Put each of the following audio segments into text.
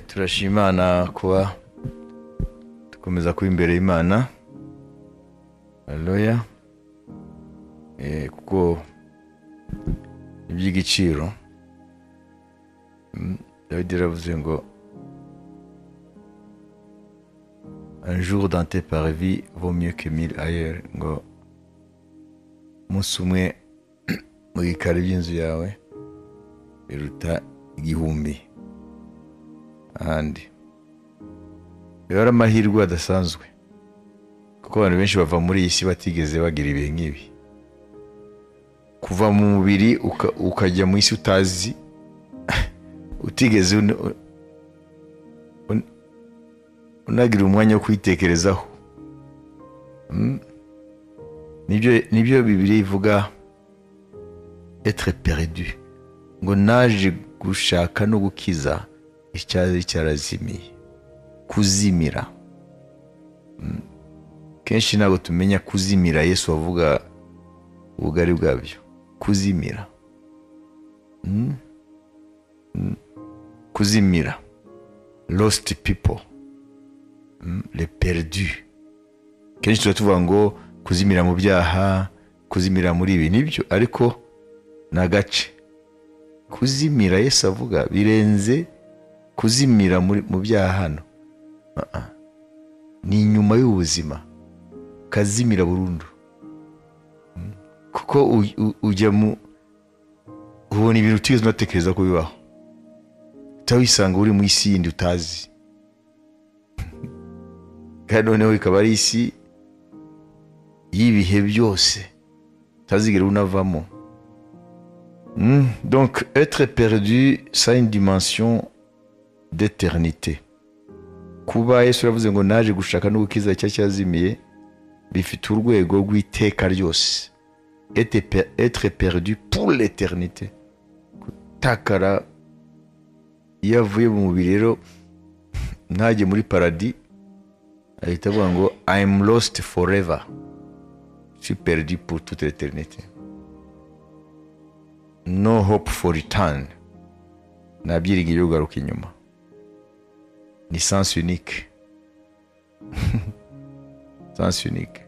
turashimana kuba dukomeza kuba imbere y'Imana. Haleluya. Kuko iby'igiciro David yaravuze ngo un jour dans tes parvis vaut mieux que 1000 ailleurs, ngo umunsi umwe mu bikari by'inzu yawe biruta igihumbi ahandi. Yari amahirwe adasanzwe kuko abantu benshi bava muri iyi si batigeze bagira ibihe nk'ibi. Kuva mu mubiri ukajya mu isi utazi utigeze unagira umwanya wo kwitekerezaho. Nibyo Bibiliya ivuga être perdu, ngo naje gushaka no gukiza icyari cyarazimiye, kuzimira. Kenshi ntabwo tumenya kuzimira Yesu avuga ubugari bwabyo. Kuzimira, kuzimira, lost people, les perdus. Kenshi tuvuga ngo kuzimira mu byaha, kuzimira muri ibi nibyo, ariko nagace. Kuzimira Yesu avuga birenze kuzimira mu byaha hano. Ni nyuma y'ubuzima, kazimira burundu. Kuko ujya ubona ibintu utigeze unatekereza ko bibaho, utawisanga uri mu isi yindi utazi, kandi noneho ikaba ari isi y'ibihe byose utazigera unavamo. Donc être perdu, ça a une dimension d'éternité. Kuba Yesu yavuze ngo naje gushaka no gukiza cyazimiye, bifite urwego rw'iteka ryose. Être perdu pour l'éternité. Kutakara yavuye mu mubiri rero ntajye muri paradis, ahita avuga ngo I am lost forever. Je suis perdu pour toute l'éternité. No hope for return. Nta byiringiro byo kugaruka inyuma. Ni sens unique. Sens unique.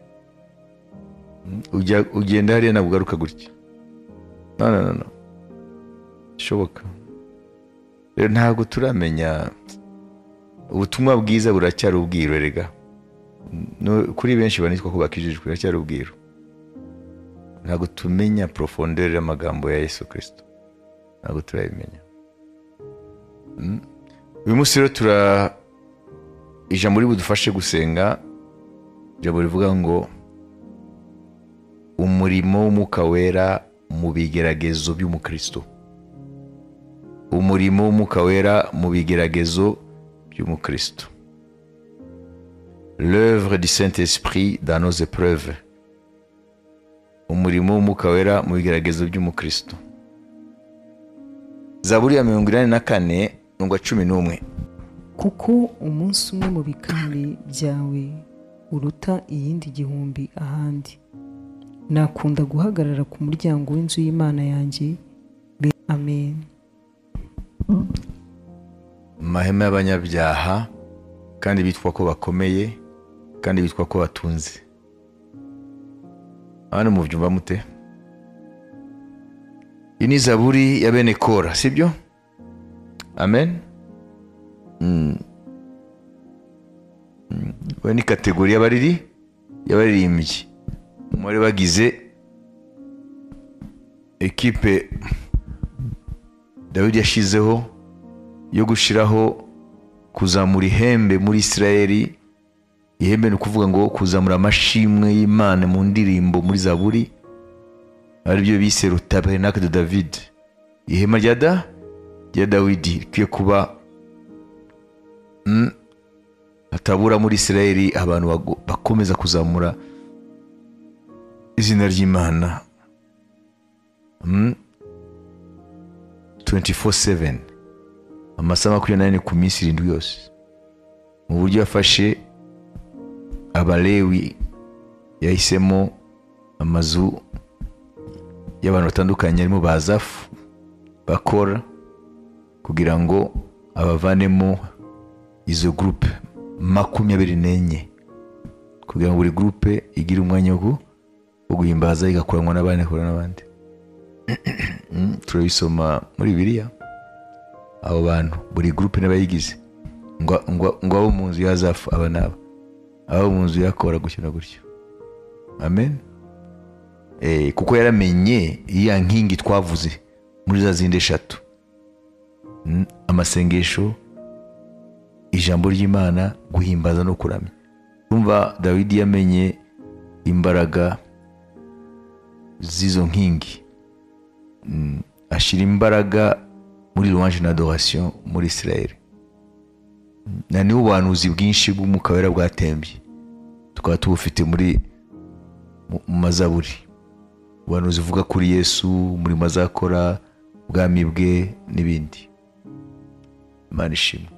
Ugenda hariya ntabwo ugaruka gutya. No. Shoboka. Rero ntabwo turamenya ubutumwa bwiza buracyari ubwiru erega. Kuri benshi banitwa ko bakijijwe buracyari ubwiru. Ntabwo tumenya profondeur y'amagambo ya Yesu Kristo. Ntabwo turabimenya. Uyu munsi rero ijambo budufashe gusenga. Ijambo rivuga ngo umurimo w'Umwuka Wera mu bigeragezo by'umukristo. Umurimo w'Umwuka Wera mu bigeragezo by'umukristo. L'œuvre du Saint-Esprit dans nos épreuves. Umurimo w'Umwuka Wera mu bigeragezo by'umukristo. Zaburi ya 44 ngo 11. Kuko umunsi umwe mu bikari byawe uruta iyindi gihumbi ahandi. Nakunda guhagarara ku muryango w'inzu y'Imana yanjye. Amen. Mahema y'abanyabyaha kandi bitwa ko bakomeye kandi bitwa ko batunze. Hano mubyumva mute? Iyi ni Zaburi ya bene Kora, sibyo? Amen. We ni kategori y'abaririmbyi. Muri bagize ekipe David yashizeho yo gushiraho kuzamura ihembe muri Israeli. Ihembe ni kuvuga ngo kuzamura amashimwe y'Imana mu ndirimbo muri Zaburi. Ari byo bise le tabernacle de David. Ihema rya Dawidi kwiye kuba hatabura muri Israeli abantu bakomeza kuzamura izina ry'Imana 24/7, amasaha 24 ku minsi 7 yose. Mu buryo yafashe Abalewi yahisemo amazu y'abantu batandukanye, harimo Bazafu, Bakora, kugira ngo abavanemo izo groupe 24 kugira ngo buri groupe igire umwanya wo guhimbaza igakoranwa n'abandi. Turabisoma muri Bibiliya, abo bantu buri groupe n'abayigize ngo abo mu nzu yazafu abanaba, abo mu nzu yakora gukina gutyo. Amen. Kuko yaramenye iya nkingi twavuze muri za zindi 3, amasengesho, ijambo ry'Imana, guhimbaza no kuramya. Umva Dawidi yamenye imbaraga z'izo nkingi, ashira imbaraga muri louange na adoration muri Israel. Na ni ubuhanuzi bwinshi bw'Umwuka Wera bwatembye tukaba tubufite muri mazaburi, ubuhanuzi uvuga kuri Yesu, muri mazakora, ubwami bwe n'ibindi. Imana ishimwe.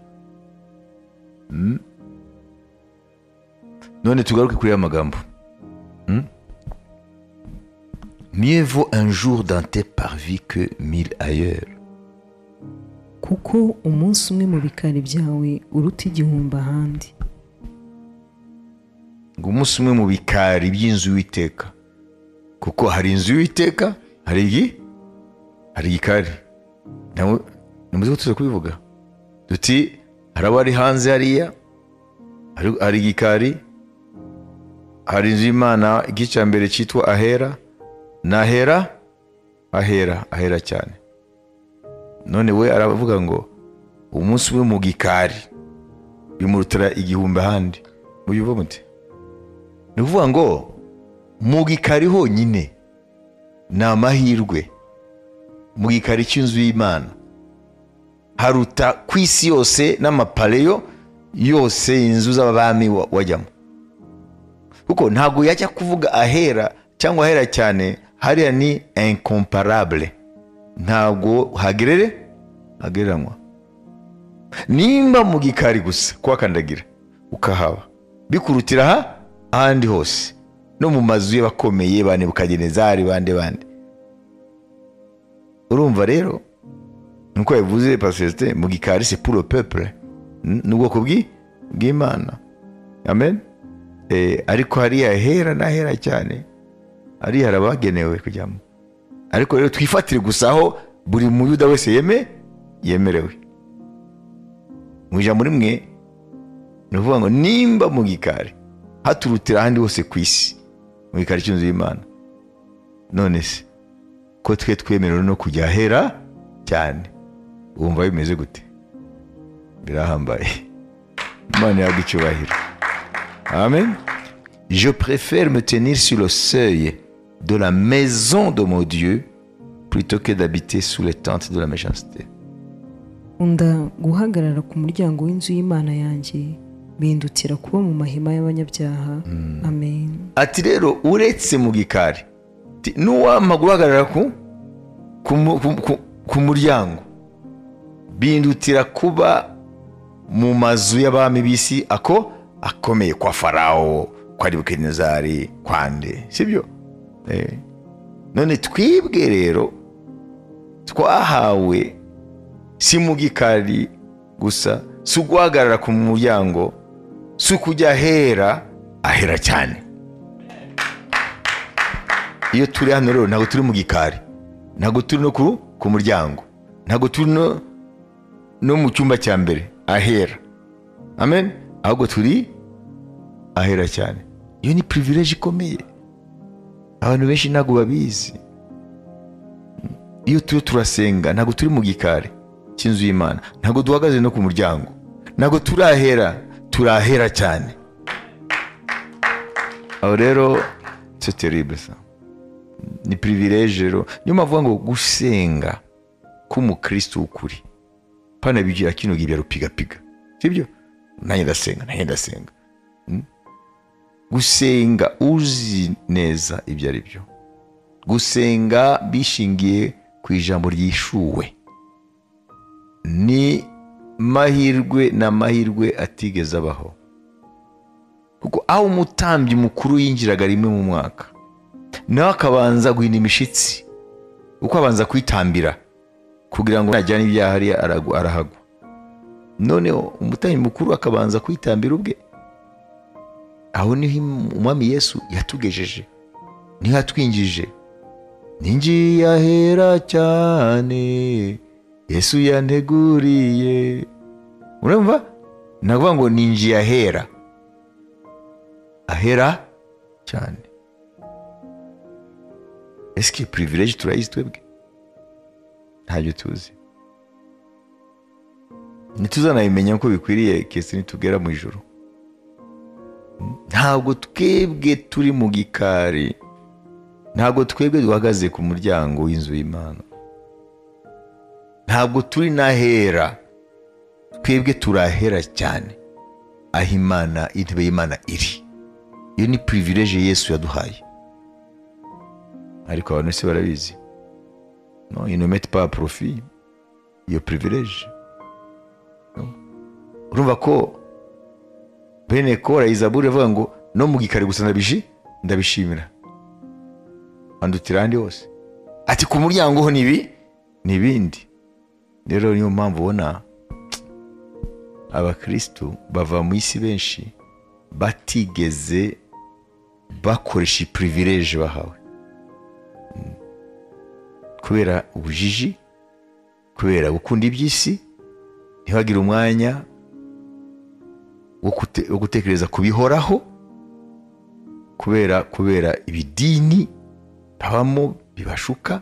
None tugaruke kuri aya magambo. Mieux vaut un jour dans tes parvis que 1000 ailleurs. Kuko umunsi umwe mu bikari byawe uruta igihumbi ahandi. Ngo umunsi umwe mu bikari by'inzu y'Uwiteka, kuko hari inzu y'Uwiteka, hari igikari. Namaze tuza kubivuga duti harabari hanze hariya, hari igikari, hari inzu y'Imana. Igice mbere cyitwa ahera, nahera ahera cyane. None we aravuga ngo umunsi umwe mu gikari bimurutira igihumbi ahandi. Muyuva muti ni ukuvuga ngo mu gikari honyine ni amahirwe. Mu gikari cy'inzu y'Imana haruta ku isi yose n'amapareyo yose inzu z'abami wajyamo. Kuko ntabwo yajya kuvuga ahera cyangwa ahera cyane, hariya ni incomparable, ntabwo hagereranywa. Nimba mu gikari gusa kwakandagira ukahaba bikurutira ahandi hose, no mu mazu y'abakomeye ba Nebukadinezari bande. Urumva rero nuko yavuze pasteur, mu gikari c'est pour le peuple, n'ubwoko bw'Imana. Amen. Ariko hariya hera nahera cyane, hariya harabagenewe kujyamo. Ariko rero twifatire gusa aho buri muyuda wese yemerewe. Mu ijambo rimwe ni ukuvuga ngo nimba mu gikari haturutira ahandi hose ku isi, mu gikari cy'inzu y'Imana, none se ko twe twemerewe no kujya ahera cyane, wumva bimeze gute? Birahambaye. Imana yaguha icyubahiro. Amen. Je préfère me tenir sur le seuil de la maison de mon Dieu plutôt que d'habiter sous les tentes de la méchanceté. Unda guhagarara ku muryango w'inzu y'Imana yanjye bindutira kuba mu mahema y'abanyabyaha. Amen. Ati rero uretse mu gikari n'uwampa guhagarara ku muryango, bindutira kuba mu mazu y'abami b'isi akomeye, kwa Farawo, kwa Nebukadinezari, kwande, sibyo? None twibwe rero twahawe si mu gikari gusa, si uguhagarara ku muryango, si ukujya ahera cyane. Iyo turi hano rero ntabwo turi mu gikari, ntabwo turi no ku muryango, ntabwo turi no mu cyumba cya mbere ahera. Amen. Ahubwo turi ahera cyane. Iyo ni privilege ikomeye, abantu benshi ntabwo babizi. Iyo turasenga ntabwo turi mu gikari cy'inzu y'Imana, ntabwo duhagaze no ku muryango, ntabwo turahera cyane. Aho rero c'est terrible ça. Ni privilege rero. Niyo mpavuga ngo gusenga k'umukristo ukuri pana bigira kino gibya rupiga, sibyo? Nanjye ndasenga. Gusenga uzi neza ibyo ari byo, gusenga bishingiye ku ijambo ryishuwe, ni mahirwe atigeze abaho. Kuko aho umutambyi mukuru yinjiraga rimwe mu mwaka, nawe akabanza guhina imishitsi, uko abanza kwitambira kugira ngo najyane ibyaha hariya arahagwa. noneho umutambyi mukuru akabanza kwitambira ubwe. Aho niho umwami Yesu yatugejeje, niho yatwinjije. Ninjiye ahera cyane Yesu yanteguriye. Urumva? Navuga ngo ninjiye ahera cyane. Eske privilege turayizi twebwe? Ntabyo tuzi. Ntituzanabimenya ko bikwiriye kese nitugera mu ijuru. Ntabwo twebwe turi mu gikari, ntabwo twebwe duhagaze ku muryango w'inzu y'Imana, ntabwo turi n'ahera. Twebwe turahera cyane aho Imana, intebe y'Imana iri. Iyo ni privilege Yesu yaduhaye, ariko abantu se barabizi? Non, ils ne mettent pas à profit iyo privilege. Urumva ko bene Kora Izaburi avuga ngo no mu gikari gusa ndabishimira, andutira ahandi hose. Ati ku muryango ho n'ibindi. Rero niyo mpamvu ubona abakristo bava mu isi benshi batigeze bakoresha privilege bahawe, kubera ubujiji, kubera gukunda iby'isi, ntibagire umwanya wo gutekereza kubihoraho, kubera ibidini babamo bibashuka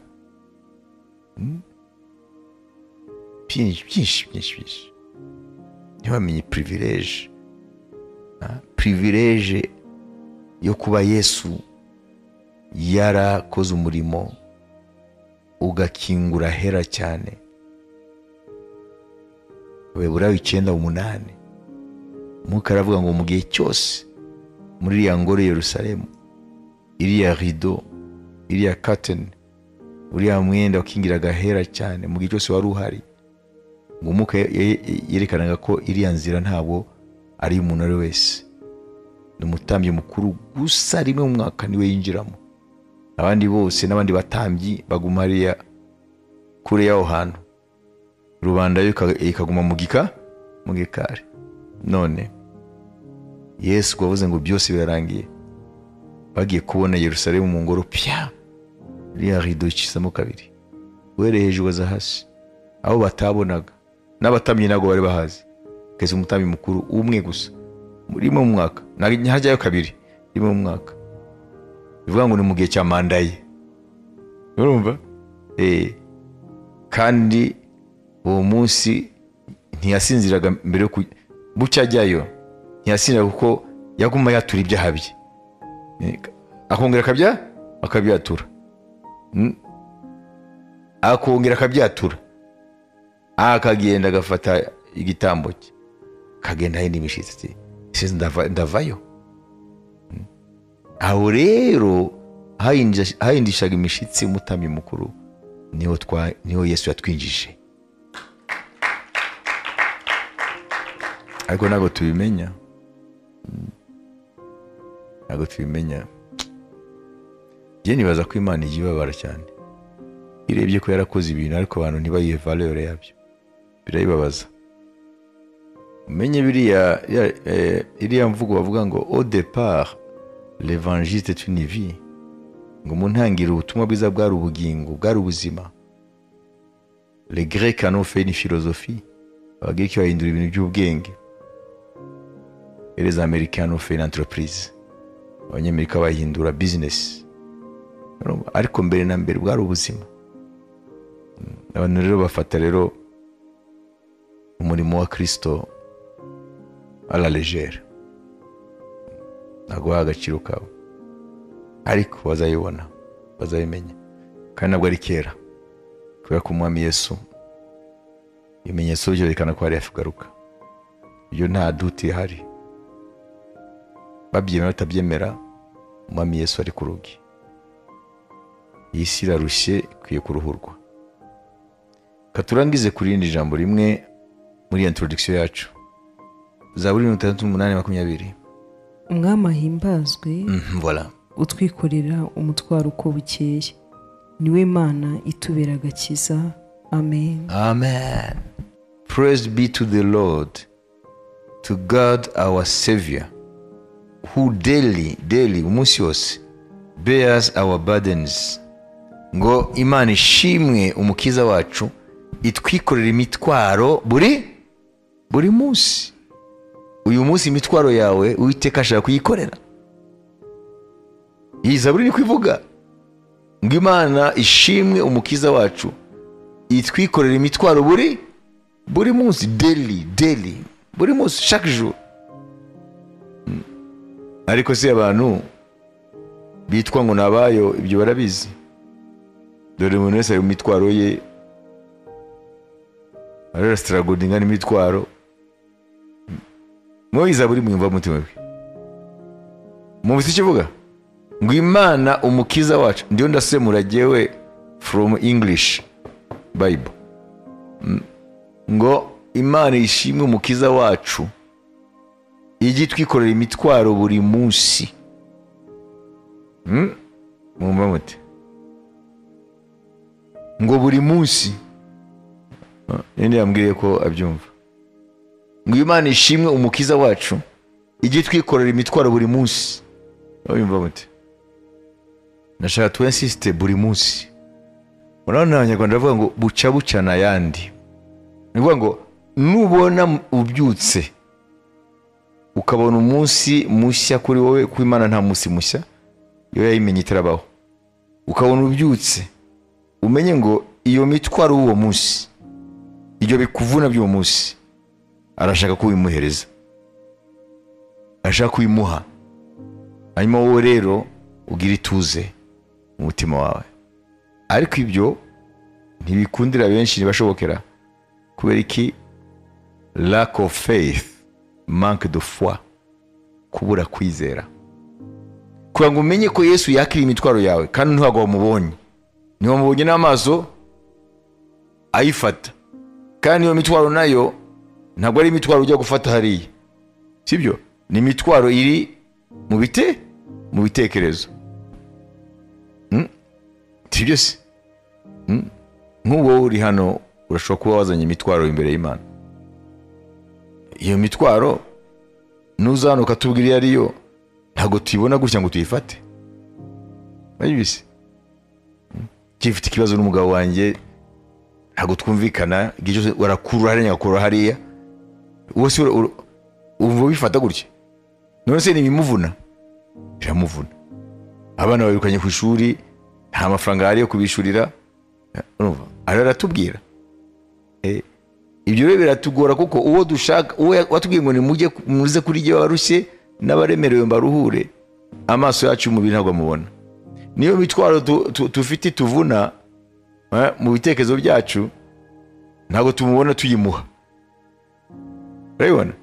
byinshi. Ntibamenye privilege yo kuba Yesu yarakoze umurimo ugakingura hera cyane. Abaheburayo 9:8 Mwuka aravuga ngo mu gihe cyose muri iriya ngoro Yerusalemu, iriya rido, iriya curtain, uriya mwenda wakingiraga hera cyane, mu gihe cyose wari uhari, ngo Mwuka yerekanaga ko iriya nzira ntabwo ari umuntu ari wese, ni umutambyi mukuru gusa rimwe mu mwaka niwe yinjiramo. Abandi bose n'abandi batambyi baguma hariya kure y'aho hantu, rubanda ikaguma mu gikari. None Yesu wavuze ngo byose birarangiye, bagiye kubona Yerusalemu mu ngoro pya, iriya rido icizemo kabiri, uhereye hejuru waza hasi, aho batabonaga n'abatambyi ntabwo bari bahazi. Kese umutambyi mukuru umwe gusa rimwe mu mwaka, hajyayo kabiri rimwe mu mwaka. Bivuga ngo ni mu gihe cya manda ye. Urumva? Kandi uwo munsi ntiyasinziraga mbere yo bucya ajyayo, ntiyasinzira kuko yaguma yatura ibyaha bye, akongera akabyatura, akongera akabyatura, akagenda agafata igitambo cye, akagenda ahinda imishitsi, ndavayo. Aho rero hahindishaga imishitsi umutambyi mukuru, niho Yesu yatwinjije. Ariko ntabwo tubimenya, Njye nibaza ko Imana ijya ibabara cyane, irebye ko yarakoze ibintu ariko abantu ntibayihe valeur yabyo, birayibabaza. Umenye iriya mvugo bavuga ngo au départ l'évangile est une vie, ngo mu ntangiriro ubutumwa bwiza bwari ubugingo, bwari ubuzima. Les Grecs en ont fait une philosophie, abagiriki bahindura ibintu by'ubwenge, et les Américains ont fait une entreprise, abanyamerika bahindura business. Ariko mbere na mbere bwari ubuzima. Abantu rero bafata rero umurimo wa Kristo à la légère, ntabwo agaciro kawe, ariko bazayibona, bazayimenya. Kandi ntabwo ari kera, kubera ko umwami Yesu ibimenyetso byerekana ko hari afugaruka. Iyo nta duti ihari, babyemera batabyemera, umwami Yesu ari ku rugi. Iyi si irarushye, ikwiye kuruhurwa. Katurangize kuri irindi jambo rimwe muri introduction yacu. Zaburi 68:20. Umwami ahimbazwe, Voilà. utwikorera umutwaro uko bukeye, niwe Mana itubera agakiza. Amen. Amen. Praise be to the Lord, to God our Savior, who daily umunsi wose bears our burdens. Ngo Imana ishimwe umukiza wacu itwikorera imitwaro buri munsi. Uyu munsi imitwaro yawe Uwiteka ashaka kuyikorera. Iyi Zaburi ni kwivuga ngo Imana ishimwe umukiza wacu itwikorera imitwaro buri munsi, daily buri munsi, chaque jour. Ariko se abantu bitwa ngo nabayo ibyo barabizi? Dore umuntu wese ari mu mitwaro ye, arastragodinga n'imitwaro. Moiza buri mwumva mutima we. Mumvise ikivuga ngo Imana umukiza wacu, ndiyo ndasemura jewe from English Bible. Ngo Imana ishimwe umukiza wacu igitwikorera imitwaro buri munsi. Mwumva mute? Ngo buri munsi. Ninde yambwiye ko abyumva? Ngo Imana ishimwe umukiza wacu igitwikorera imitwaro buri munsi. Mwumva mute? Nashaka tu insiste buri munsi. Urabona Abanyarwanda bavuga ngo buca na yandi. Nivuga ngo nubona ubyutse ukabona umunsi mushya kuri wowe, ku Imana nta munsi mushya yo yayimenye itarabaho. Ukabona ubyutse umenye ngo iyo mitwaro uwo munsi, ibyo bikuvuna by'uwo munsi, arashaka kubimuhereza, arashaka kubimuha. Hanyuma wowe rero ugira ituze mu mutima wawe. Ariko ibyo ntibikundira benshi, ntibashobokera. Kubera iki? Lack of faith, manque de foi, kubura kwizera. Kugira ngo umenye ko Yesu yakira imitwaro yawe kandi ntabwo wamubonye, niho mubonye n'amaso ayifata. Kandi iyo mitwaro nayo ntabwo ari imitwaro ujya gufata hariya, sibyo? Ni imitwaro iri mu bitekerezo. Sibyo se? Nk'uwo uri hano urashobora kuba wazanye imitwaro imbere y'Imana. Iyo mitwaro nuzana ukatubwira iyo ariyo, ntabwo tuyibona gutya ngo tuyifate. Bayibise kifite ikibazo n'umugabo wanjye, ntabwo twumvikana, igihe warakurura hariya ngakura hariya, wose umva bifata gutya. None se nimimuvuna? Biramuvuna. Abana babirukanye ku ishuri, nta mafaranga ari yo kubishurira. Urumva? Aratubwira. Ibyo rero biratugora kuko uwo dushaka, uwo watubwiye ngo nimujye muze kuri jye barushye n'abaremerewe mbaruhure, amaso yacu umubiri ntabwo amubona. Niyo mitwaro tufite tuvuna mu bitekerezo byacu, ntabwo tumubona tuyimuha. Urabibona?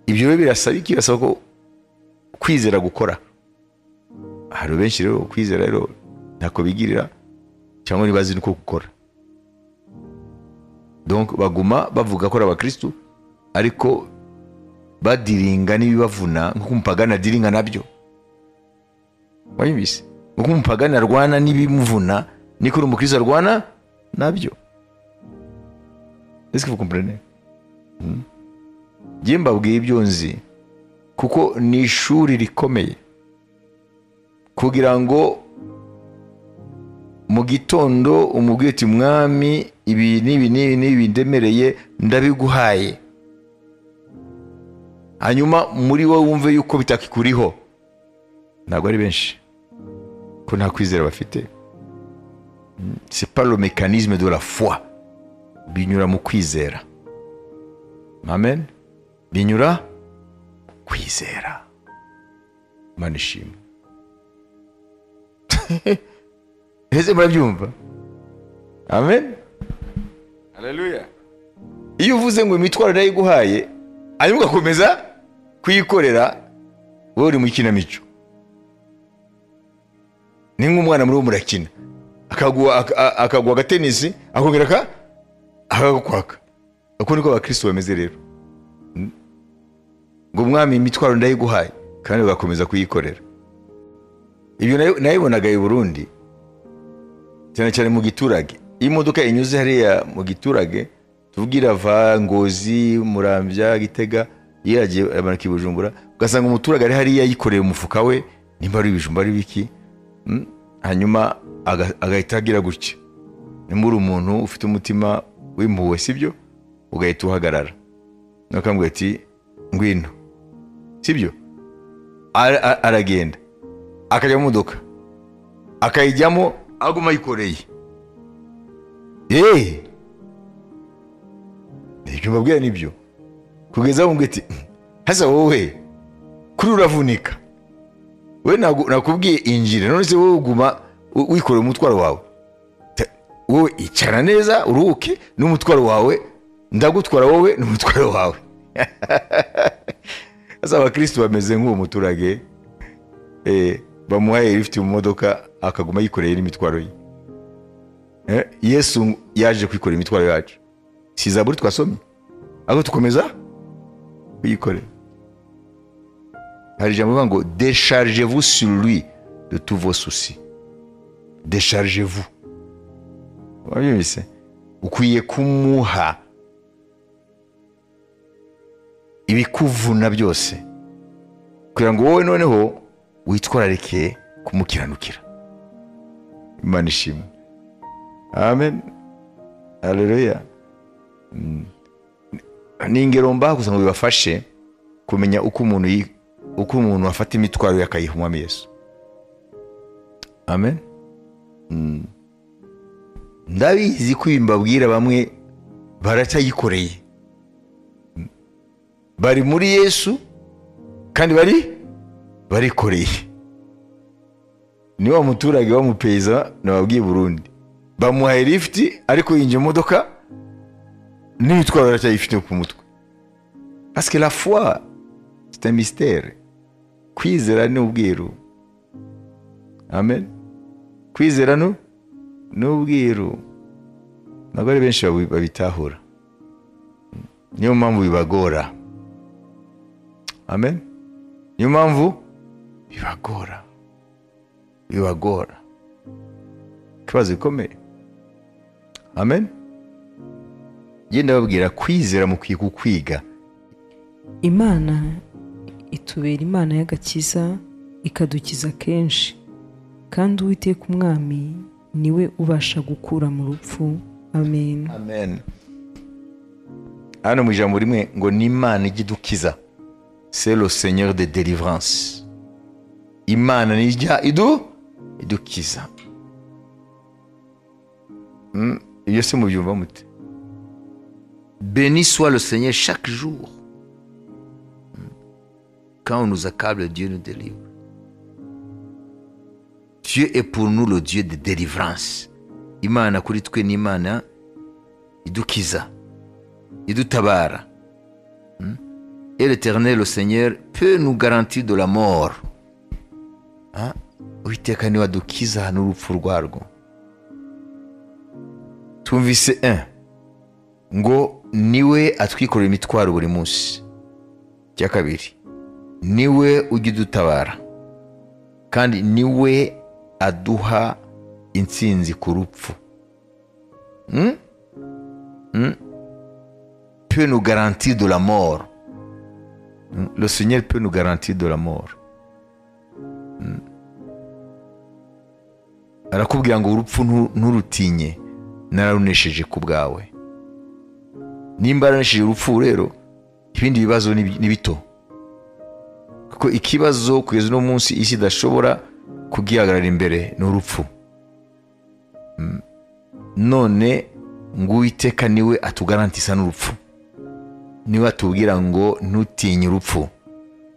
Ibyo rero birasaba ko kwizera gukora. Hari benshi rero kwizera rero ntako bigirira, cyangwa nibazi nuko gukora. Donc baguma bavuga ko ari abakristo ariko badiringa n'ibibavuna, nko umupagani adiringa nabyo. Wayibise? Nko umupagani arwana n'ibimuvuna, niko umukristo arwana nabyo. Est-ce que vous comprenez? Jye mbabwiye ibyo nzi kuko ni ishuri rikomeye, kugira ngo mu gitondo umubwire ati mwami ibi n'ibi ndemereye ndabiguhaye, hanyuma muri wowe wumve yuko bitakikuriho. Ntabwo ari benshi ko nta kwizera bafite. C'est pas le mécanisme de la foi. Binyura mu kwizera. Amen. Binyura kwizera. Manishimwe. Ese murabyumva? Amen. Haleluya. Iyo uvuze ngo imitwaro ndayiguhaye, hanyuma ugakomeza kuyikorera, wowe uri mu kinamico. Ni nk'umwana muri murakina, akagwa agatenisi, akongera akakwaka. Uko niko abakristo bameze rero. Ngo mwami imitwaro ndayiguhaye kandi ugakomeza kuyikorera. Ibyo nayibonaga i Burundi, cyane cyane mu giturage. Iyo imodoka inyuze hariya mu giturage, tuvugira va Ngozi, Muramvya, Gitega, yagiye amanuka i Bujumbura, ugasanga umuturage ari hariya yikoreye umufuka we, nimba ari ibijumba ari biki, hanyuma agahita agira gutya. Nimba uri umuntu ufite umutima w'impuhwe, sibyo, ugahita uhagarara nakamubwira ati ngwino, sibyo, aragenda akajya mu modoka akayijyamo aguma yikoreye. Ibyo mbabwira nibyo, kugeza aho mbwira ati hasa wowe kuri uravunika, we nakubwiye injire, none se wowe uguma wikoreye umutwaro wawe. Wowe icara neza uruhuke n'umutwaro wawe, ndagutwara wowe n'umutwaro wawe. Asa abakristo bameze nk'uwo muturage, bamuhaye lift mu modoka akaguma yikoreye n'imitwaro ye. Yesu yaje kwikorera imitwaro yacu, si Zaburi twasomye, aho tukomeza kuyikorera. Hari ijambo ngo déchargez-vous sur lui de tous vos soucis. Déchargez-vous. Wabyumvise? Ukwiye kumuha ibikuvuna byose kugira ngo wowe noneho witwararike kumukiranukira. Imana ishimwe. Amen. Haleluya. Ni ingero mbaha gusa ngo bibafashe kumenya uko umuntu afata imitwaro yakayiha Umwami Yesu. Amen. Ndabizi ko imbabwira bamwe baracyayikoreye, bari muri Yesu kandi barikoreye. Ni wa muturage wa mupeza nababwiye Burundi, bamuhaye lift ariko yinjiye mu modoka n'itwaro aracyayifite ku mutwe. Parce que la foi c'est un mystère. Kwizera ni ubwiru. Amen. Kwizera n'ubwiru ntabwo ari benshi babitahura, niyo mpamvu bibagora. Amen. Niyo mpamvu bibagora, ikibazo gikomeye. Amen. Genda babwira kwizera mukwiye kukwiga. Imana itubera Imana y'agakiza, ikadukiza kenshi, kandi Uwiteka Umwami niwe ubasha gukura mu rupfu. Amen. Amen. Hano mu ijambo rimwe ngo ni Imana igidukiza, c'est le Seigneur de délivrance. Imana nijya idukiza. Iyo se mubyumva mute? Béni soit le Seigneur chaque jour. Quand on nous accable, Dieu nous délivre. Dieu est pour nous le Dieu de délivrance. Imana kuri twe ni Imana idukiza, idutabara. Et l'Éternel, le Seigneur, peut nous garantir de la mort. Uwiteka niwe adukiza n'urupfu rwarwo. Tumvise ngo niwe atwikorera imitwaro buri munsi. Cya kabiri, niwe ujya udutabara kandi niwe aduha intsinzi ku rupfu. Peut nous garantir de la mort. Le Seigneur peut nous garantir de la mort. Arakubwira ngo urupfu nturutinye, nararunesheje ku bwawe. Nimba aranesheje urupfu rero ibindi bibazo ni bito, kuko ikibazo kugeza no munsi isi idashobora kugihagarara imbere n'urupfu. None ngo Uwiteka niwe atugarantisa n'urupfu, niwe atubwira ngo ntutinye urupfu,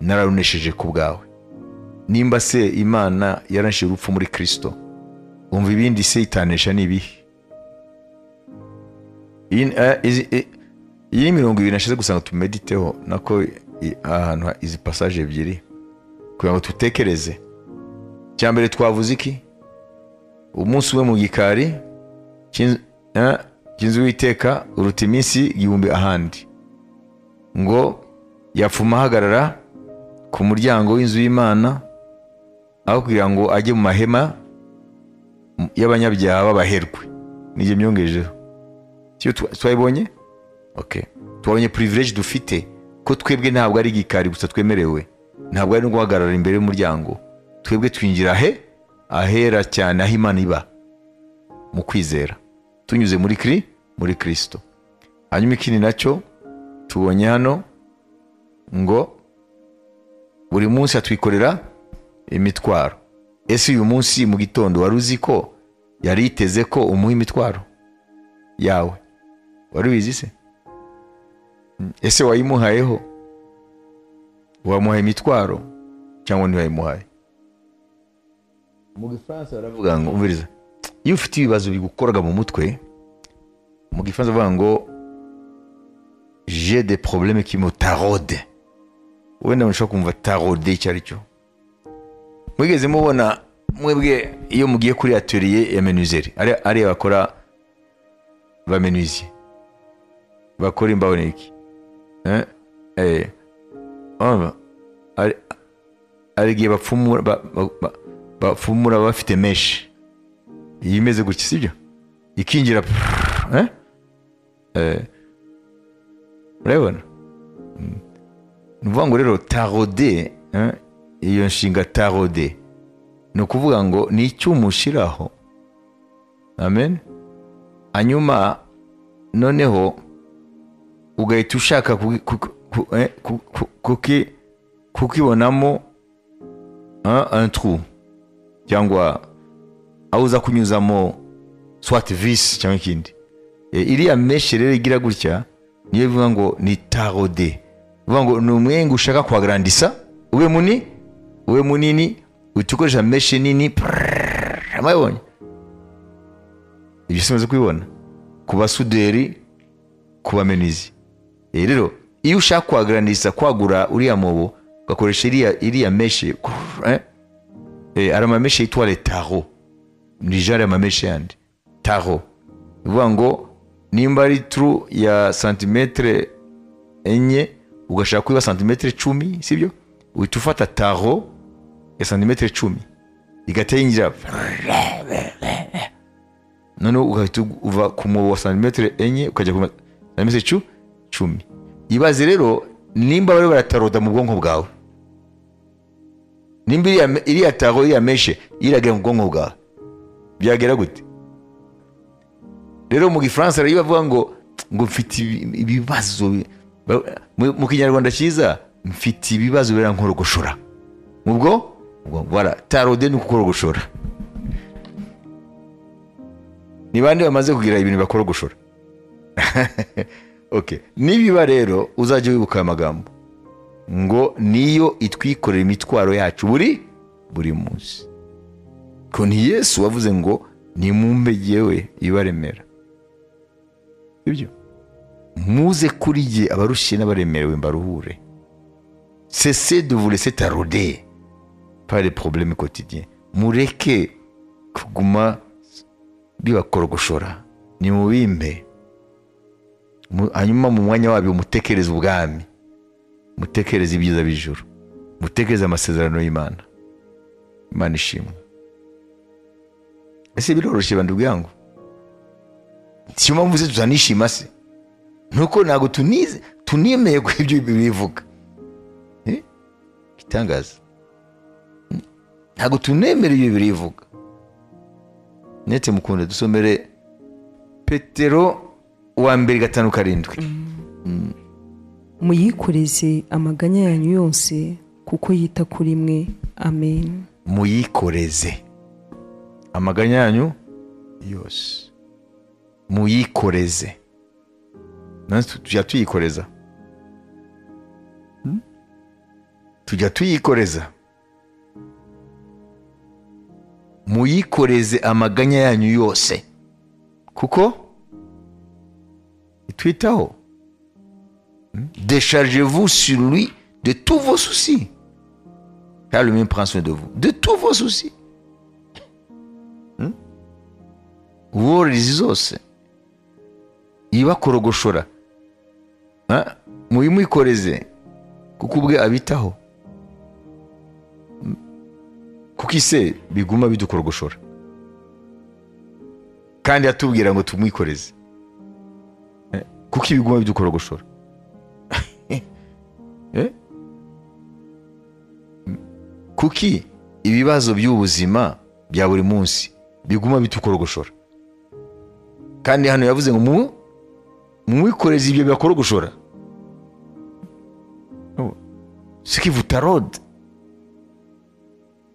nararunesheje ku bwawe. Nimba se Imana yaranesheje urupfu muri Kristo, umva ibindi se itanesha nibihe? Iyi ni 20 nashize gusa ngo tumediteho, nako ahantu izi passage ebyiri kugira ngo tutekereze. Cyambere twavuze iki? Umunsi we mu gikari cy'inzu y'Uwiteka uruta iminsi igihumbi ahandi. Ngo yapfuma ahagarara ku muryango w'inzu y'Imana aho kugira ngo ajye mu mahema y'abanyabyaha b'abaherwe. Nije myongejeho. Cyo twayibonye? okay. Tubonye privilege dufite ko twebwe ntabwo ari igikari gusa twemerewe, ntabwo ari no guhagarara imbere y'umuryango, twebwe twinjira ahera cyane, aho Imana iba mu kwizera tunyuze muri Kristo. Hanyuma ikindi nacyo tubonye hano ngo buri munsi atwikorera imitwaro. Ese uyu munsi mu gitondo wari uzi ko yari yiteze ko umuha imitwaro yawe? Wari ubizi se? Ese wayimuhayeho? Wamuhaye imitwaro cyangwa ntiwayimuhaye? Mu Gifaransa baravuga ngo, umviriza, iyo ufite ibibazo bigukoraga mu mutwe, mu Gifaransa bavuga ngo j'ai des problèmes qui me taraudent. Wenda mushobora kumva tarauder icyo ari cyo. Mwigeze mubona mwebwe iyo mugiye kuri atelier ya menuiserie, ari bakora ba menuisier bakora imbaho n'iki, ari gihe bapfumura bafite mesh iyi imeze gutya, sibyo? Ikinjira urabona? Nuvuga ngo rero tarauder, iyo nshinga tarauder ni ukuvuga ngo ni icyuma ushiraho, amen, hanyuma noneho ugahita ushaka kukibonamo un trou, cyangwa aho uza kunyuzamo soit vis cyangwa ikindi. Iriya meshe rero igira gutya niyo bivuga ngo ni tarauder. Bivuga ngo ni umwenga ushaka kuagrandisa ube munini, utukoresha meshe nini. Amayibonye ibyo simaze kubibona ku basuderi, ku bamenizi. Rero iyo ushaka kuagrandisa, kwagura uriya mobo, ugakoresha iriya meshe, ari amameshe yitwa les tarots, ni jare amameshe yandi tarot. Bivuga ngo nimba ari trou ya santimetre enye ugashaka kuba santimetre 10, sibyo? Uhita ufata tarot ya santimetre 10 igateyinjira, none ugahita uva ku mwobo wa santimetre enye ukajya ku santimetre 10. Ibaze rero nimba bari barataroda mu bwonko bwawe, nimba iriya tarot ya meshe iragera mu bwonko bwawe, byagera gute? Rero mu Gifaransa rero bavuga ngo mfite ibibazo, mu Kinyarwanda cyiza mfite ibibazo bera nkorogoshora. Mubwo voilà, tarauder ni ukorogoshora. Ni bande bamaze kugira ibintu bakorogoshora? Okay, nibiba rero uzajye wibuka amagambo ngo niyo itwikorera imitwaro yacu buri munsi. Ko ni Yesu wavuze ngo nimumbe yewe ibaremera, ibyo muze kuri je abarushye n'abaremerewe mbaruhure. Cessez de vous laisser tarauder par les problèmes quotidiens. Mureke kuguma bibakorogoshora, ni mubimbe, hanyuma mu mwanya wabyo mutekereze ubwami, mutekereze ibyiza bijuru, mutekereze amasezerano y'Imana. Imana ishimwe. Ese biroroshye bandu yangu? Sima mvuze tuzanishima se? Nuko nago tunimeye ko ibyo bivuga. Kitangaza. Nago tunemere ibyo bivuga. Nete mukunda dusomere Petero wa 2:5-7. Muyikoreze amaganya yanyu yose kuko yita kuri mwe. Amen. Muyikoreze amaganya yanyu yose. Muyikoreze. Nansi tujya tuyikoreza. Tujya tuyikoreza. Muyikoreze amaganya yanyu yose kuko itwitaho. Déchargez-vous sur lui de tous vos soucis, car lui-même prend soin de vous. De tous vos soucis. Worries zose ibakorogoshora, muyikoreze kuko ubwe abitaho. Kuko ise biguma bidukorogoshora kandi atubwira ngo tumwikoreze. kuko ibiguma bidukorogoshora. Kuki ibibazo by'ubuzima bya buri munsi biguma bitukorogoshora, kandi hano yavuze ngo mwikoreze ibyo bibakorogoshora, ce qui vous taraude,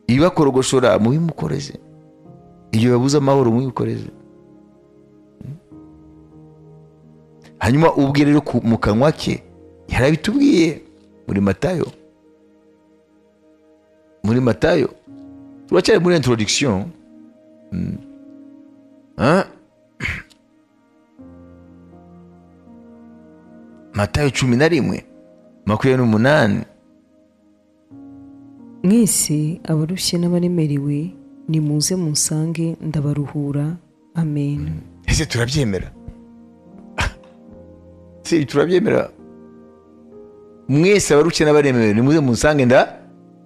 ibibakorogoshora mubimukoreze, ibyo bibabuza amahoro mubikoreze. Hanyuma ubwe rero mu kanwa ke yarabitubwiye muri Matayo turacyari muri introduction. Matayo 11:28, mwese abarushye n'abaremerewe nimuze munsange ndabaruhura. Amen. Ese turabyemera? Turabyemera? Mwese abarushye n'abaremerewe nimuze munsange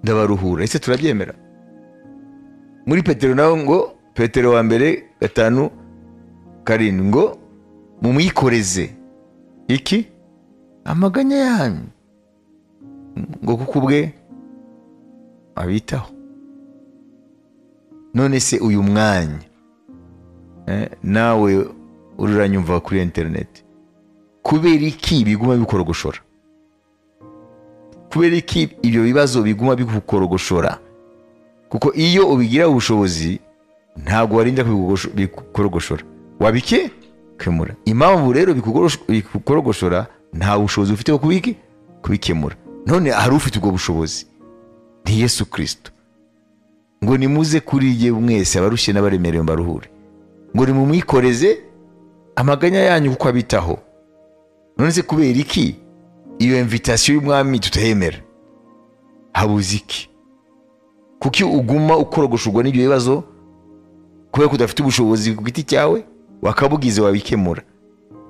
ndabaruhura. Ese turabyemera? Muri Petero naho ngo, Petero wa mbere 5:7 ngo mumwikoreze iki? Amaganya yanyu, ngo kuko ubwe abitaho. None se uyu mwanya nawe ururanyumva kuri internet, kubera iki biguma bikorogoshora? Kubera iki ibyo bibazo biguma bikukorogoshora? Kuko iyo ubigira ubushobozi ntabwo warinda bikukorogoshora, wabikemura. Impamvu rero bikukorogoshora nta bushobozi ufite bwo kubikemura. None hari ufite ubwo bushobozi, ni Yesu Kristo. Ngo nimuze kuri jye mwese abarushye n'abaremerewe mbaruhure, ngo nimumwikoreze amaganya yanyu kuko abitaho. None se kubera iki iyo invitation y'umwami tutayemera? Habuze iki? Kuki uguma ukorogoshurwa n'ibyo bibazo kubera ko udafite ubushobozi ku giti cyawe? Wakabugize wabikemura.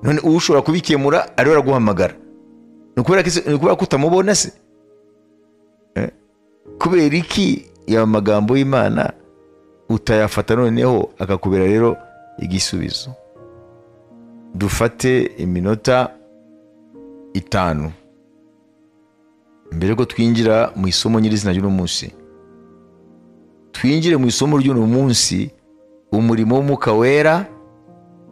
None ushobora kubikemura ari araguhamagara, nukubera ko utamubona se? Kubera iki ya magambo y'Imana utayafata noneho akakubera rero igisubizo? Dufate iminota 5 mbere ko twinjira mu isomo nyirizina ry'uno munsi. Twinjire mu isomo ry'uno munsi, umurimo w'Umwuka Wera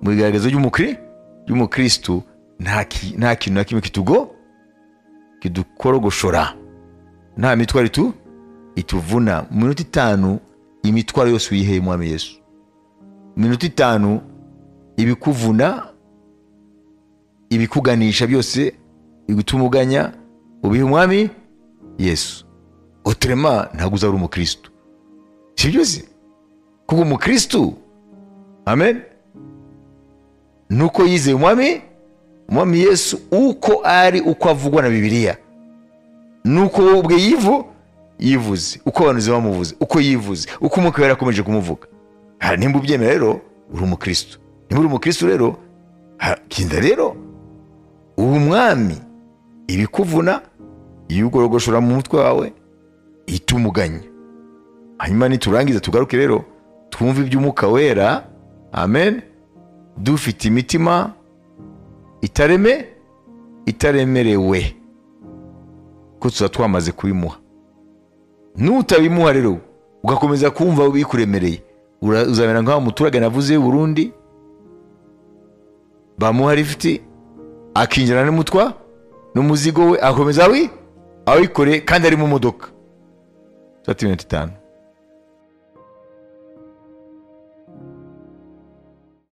mu igaragazo ry'umukristo. Nta kintu na kimwe kidukorogoshora, nta mitwaro ituvuna. Mu minota 5 imitwaro yose uyiheye Mwami Yesu. Mu minota 5 ibikuvuna, ibikuganisha byose, igutumuganya ubihe Mwami Yesu. Autrement ntabwo uzaba umukristo, sibyo se? Kuko umukristo, amen, nuko yizeye Mwami Yesu uko ari, uko avugwa na Bibiliya, nuko ubwe yivuze, uko abantu bamuvuze, uko yivuze, uko Umwuka Wera akomeje kumuvuga. Nimba ubyemera rero uri umukristo. Nimba uri umukristo rero kinda rero uwo mwami ibikuvuna, yugorogoshora mu mutwe wawe, itumuganya. Hanyuma niturangiza tugaruke rero twumve iby'Umwuka Wera, amen, dufite imitima itaremerewe, ko tuza twamaze kubimuha. Nutabimuha rero ugakomeza kumva bikuremereye, uzabera nkaho umuturage navuze y'u Burundi bamuha lift akinjira n'umutwa n'umuzigo we, akomeza awikore kandi ari mu modoka. 5